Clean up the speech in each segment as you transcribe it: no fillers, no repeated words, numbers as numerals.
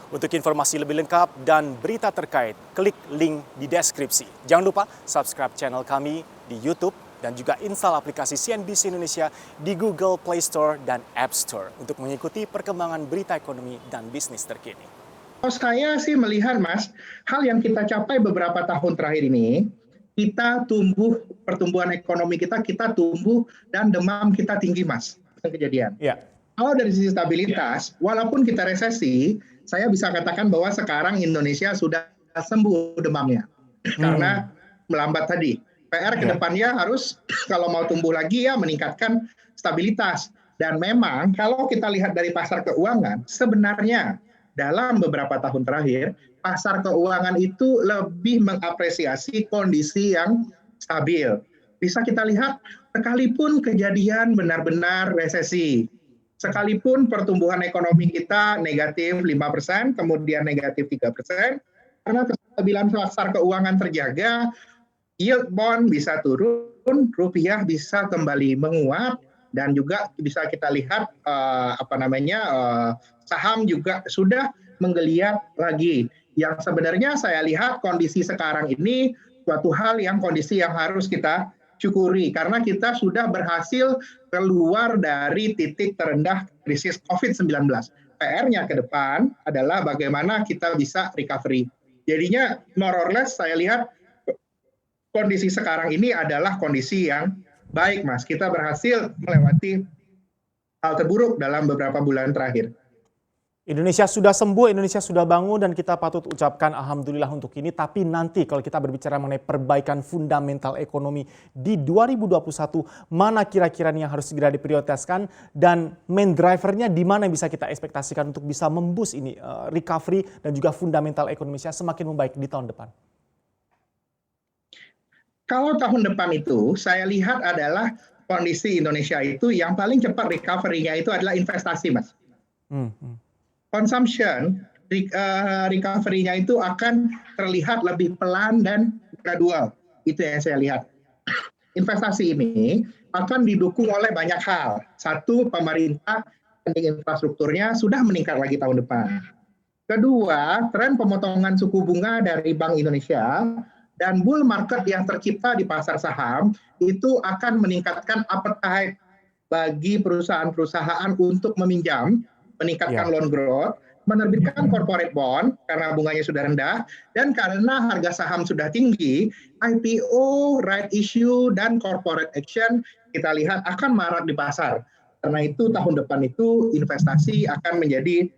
Untuk informasi lebih lengkap dan berita terkait, klik link di deskripsi. Jangan lupa subscribe channel kami di YouTube dan juga install aplikasi CNBC Indonesia di Google Play Store dan App Store untuk mengikuti perkembangan berita ekonomi dan bisnis terkini. Saya sih melihat, Mas, hal yang kita capai beberapa tahun terakhir ini, kita tumbuh, pertumbuhan ekonomi kita tumbuh dan demam kita tinggi, Mas. Kejadian. Ya. Kalau dari sisi stabilitas, walaupun kita resesi, saya bisa katakan bahwa sekarang Indonesia sudah sembuh demamnya. Karena melambat tadi. PR ke depannya harus kalau mau tumbuh lagi ya meningkatkan stabilitas. Dan memang kalau kita lihat dari pasar keuangan, sebenarnya dalam beberapa tahun terakhir, pasar keuangan itu lebih mengapresiasi kondisi yang stabil. Bisa kita lihat, sekalipun kejadian benar-benar resesi, sekalipun pertumbuhan ekonomi kita negatif 5%, kemudian negatif 3%, karena kestabilan pasar keuangan terjaga, yield bond bisa turun, rupiah bisa kembali menguat, dan juga bisa kita lihat saham juga sudah menggeliat lagi. Yang sebenarnya saya lihat kondisi sekarang ini suatu hal yang kondisi yang harus kita syukuri karena kita sudah berhasil keluar dari titik terendah krisis COVID-19. PR-nya ke depan adalah bagaimana kita bisa recovery. Jadinya more or less saya lihat kondisi sekarang ini adalah kondisi yang baik, Mas. Kita berhasil melewati hal terburuk dalam beberapa bulan terakhir. Indonesia sudah sembuh, Indonesia sudah bangun dan kita patut ucapkan alhamdulillah untuk ini. Tapi nanti kalau kita berbicara mengenai perbaikan fundamental ekonomi di 2021, mana kira-kira yang harus segera diprioritaskan dan main drivernya di mana bisa kita ekspektasikan untuk bisa memboost ini recovery dan juga fundamental ekonomi Indonesia semakin membaik di tahun depan? Kalau tahun depan itu saya lihat adalah kondisi Indonesia itu yang paling cepat recovery-nya itu adalah investasi, Mas. Consumption recovery-nya itu akan terlihat lebih pelan dan gradual. Itu yang saya lihat. Investasi ini akan didukung oleh banyak hal. Satu, pemerintah spending infrastrukturnya sudah meningkat lagi tahun depan. Kedua, tren pemotongan suku bunga dari Bank Indonesia dan bull market yang tercipta di pasar saham itu akan meningkatkan appetite bagi perusahaan-perusahaan untuk meminjam, meningkatkan loan growth, menerbitkan corporate bond karena bunganya sudah rendah, dan karena harga saham sudah tinggi, IPO, right issue, dan corporate action kita lihat akan marak di pasar. Karena itu tahun depan itu investasi akan menjadi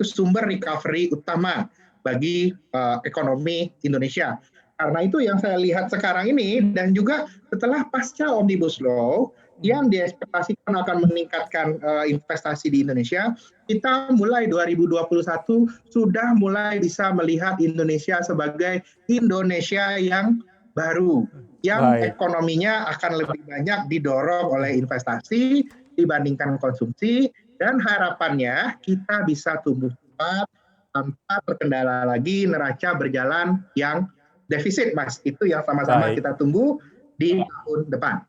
sumber recovery utama bagi ekonomi Indonesia. Karena itu yang saya lihat sekarang ini dan juga setelah pasca Omnibus Law yang diekspektasikan akan meningkatkan investasi di Indonesia, kita mulai 2021 sudah mulai bisa melihat Indonesia sebagai Indonesia yang baru, yang ekonominya akan lebih banyak didorong oleh investasi dibandingkan konsumsi, dan harapannya kita bisa tumbuh cepat tanpa terkendala lagi neraca berjalan yang defisit, Mas. Itu yang sama-sama kita tunggu di tahun depan.